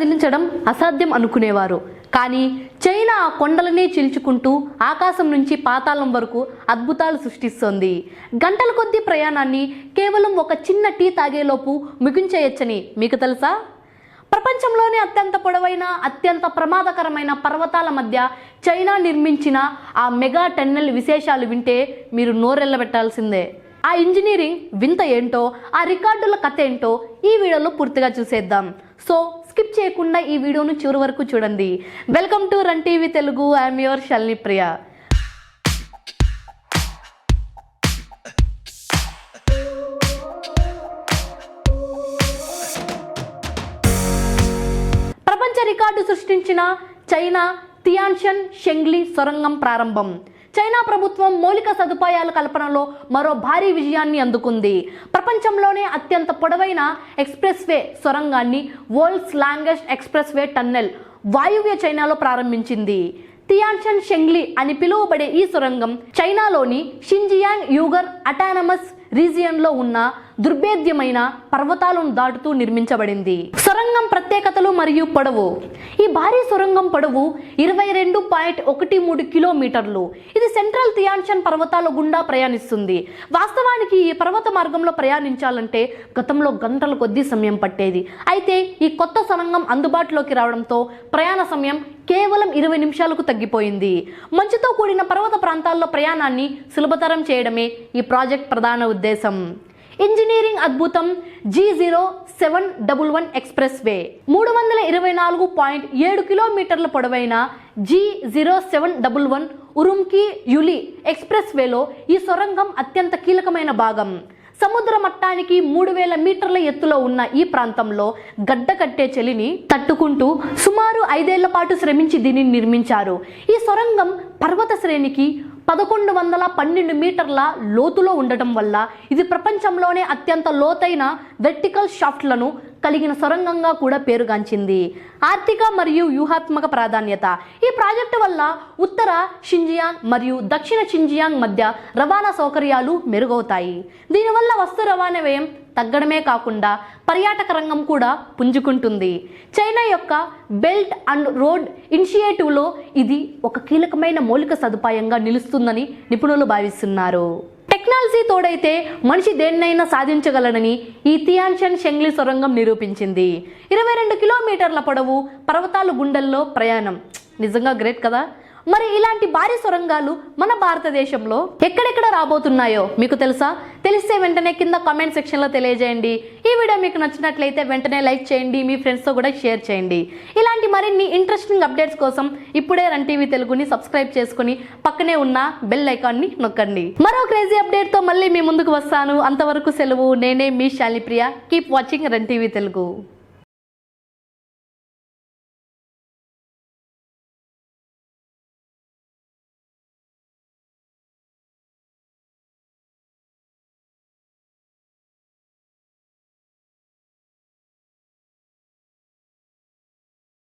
కదిలించడం అసాధ్యం అనుకునేవారు. కానీ చైనా ఆ కొండలనే చీల్చుకుంటూ ఆకాశం నుంచి పాతాళం వరకు అద్భుతాలు సృష్టిస్తోంది. గంటల కొద్దీ ప్రయాణాన్ని కేవలం ఒక చిన్న టీ తాగేలోపు ముగించేయచ్చని మీకు తెలుసా? ప్రపంచంలోనే అత్యంత పొడవైన, అత్యంత ప్రమాదకరమైన పర్వతాల మధ్య చైనా నిర్మించిన ఆ మెగా టన్నెల్ విశేషాలు వింటే మీరు నోరెళ్ళబెట్టాల్సిందే. ఆ ఇంజనీరింగ్ వింత ఏంటో, ఆ రికార్డుల కథ ఏంటో ఈ వీడియోలో పూర్తిగా చూసేద్దాం. సో స్కిప్ చేయకుండా ఈ వీడియోను చివరి వరకు చూడండి. Welcome to run TV Telugu. I'm your Shalini Priya. ప్రపంచ రికార్డు సృష్టించిన చైనా తియాన్షన్ షెంగ్లీ సొరంగం ప్రారంభం. చైనా ప్రభుత్వం మౌలిక సదుపాయాల కల్పనలో మరో భారీ విజయాన్ని అందుకుంది. ప్రపంచంలోనే అత్యంత పొడవైన ఎక్స్ప్రెస్ వే సొరంగాన్ని world's longest expressway tunnel వాయువ్య చైనాలో ప్రారంభించింది. తియాన్షన్ షెంగ్లీ అని పిలువబడే ఈ సొరంగం చైనాలోని షింజియాంగ్ యూగర్ అటానమస్ రీజియన్లో ఉన్న దుర్భేద్యమైన పర్వతాలను దాటుతూ నిర్మించబడింది. సొరంగం ప్రత్యేకతలు మరియు పొడవు. ఈ భారీ సొరంగం పొడవు 22.13 కిలోమీటర్లు. ఇది సెంట్రల్ తియాన్షన్ పర్వతాల గుండా ప్రయాణిస్తుంది. వాస్తవానికి ఈ పర్వత మార్గంలో ప్రయాణించాలంటే గతంలో గంటల కొద్దీ సమయం పట్టేది. అయితే ఈ కొత్త సొరంగం అందుబాటులోకి రావడంతో ప్రయాణ సమయం కేవలం 20 నిమిషాలకు తగ్గిపోయింది. మంచుతో కూడిన పర్వత ప్రాంతాల్లో ప్రయాణాన్ని సులభతరం చేయడమే ఈ ప్రాజెక్ట్ ప్రధాన ఉద్దేశం. ఇంజనీరింగ్ అద్భుతం G0711 ఎక్స్ప్రెస్ వే. 324.7 కిలోమీటర్ల పొడవైన G0711 ఉరుమ్కి యులి ఎక్స్ప్రెస్ వేలో ఈ సొరంగం అత్యంత కీలకమైన భాగం. సముద్ర మట్టానికి 3000 మీటర్ల ఎత్తులో ఉన్న ఈ ప్రాంతంలో గడ్డ కట్టే చలిని తట్టుకుంటూ సుమారు 5 ఏళ్ల పాటు శ్రమించి దీనిని నిర్మించారు. ఈ సొరంగం పర్వత శ్రేణికి 1112 మీటర్ల లోతులో ఉండటం వల్ల ఇది ప్రపంచంలోనే అత్యంత లోతైన వెర్టికల్ షాఫ్ట్లను కలిగిన సొరంగంగా కూడా పేరుగాంచింది. ఆర్థిక మరియు వ్యూహాత్మక ప్రాధాన్యత. ఈ ప్రాజెక్టు వల్ల ఉత్తర షింజియాంగ్ మరియు దక్షిణ షింజియాంగ్ మధ్య రవాణా సౌకర్యాలు మెరుగవుతాయి. దీనివల్ల వస్తు రవాణా వ్యయం తగ్గడమే కాకుండా పర్యాటక రంగం కూడా పుంజుకుంటుంది. చైనా యొక్క బెల్ట్ అండ్ రోడ్ ఇనిషియేటివ్లో ఇది ఒక కీలకమైన మౌలిక సదుపాయంగా నిలుస్తుందని నిపుణులు భావిస్తున్నారు. టెక్నాలజీ తోడైతే మనిషి దేన్నైనా సాధించగలనని ఈ తియాన్షన్ షెంగ్లీ సొరంగం నిరూపించింది. 22 కిలోమీటర్ల పొడవు, పర్వతాల గుండెల్లో ప్రయాణం. నిజంగా గ్రేట్ కదా. మరి ఇలాంటి భారీ సొరంగాలు మన భారతదేశంలో ఎక్కడెక్కడ రాబోతున్నాయో మీకు తెలుసా? తెలిస్తే వెంటనే కింద కామెంట్ సెక్షన్లో తెలియజేయండి. ఈ వీడియో మీకు నచ్చినట్లయితే వెంటనే లైక్ చేయండి, మీ ఫ్రెండ్స్తో కూడా షేర్ చేయండి. ఇలాంటి మరిన్ని ఇంట్రెస్టింగ్ అప్డేట్స్ కోసం ఇప్పుడే రన్ టీవీ తెలుగుని సబ్స్క్రైబ్ చేసుకుని పక్కనే ఉన్న బెల్ ఐకాన్ని నొక్కండి. మరో క్రేజీ అప్డేట్తో మళ్ళీ మీ ముందుకు వస్తాను. అంతవరకు సెలవు. నేనే మీ Shalini Priya. Keep watching run TV Telugu.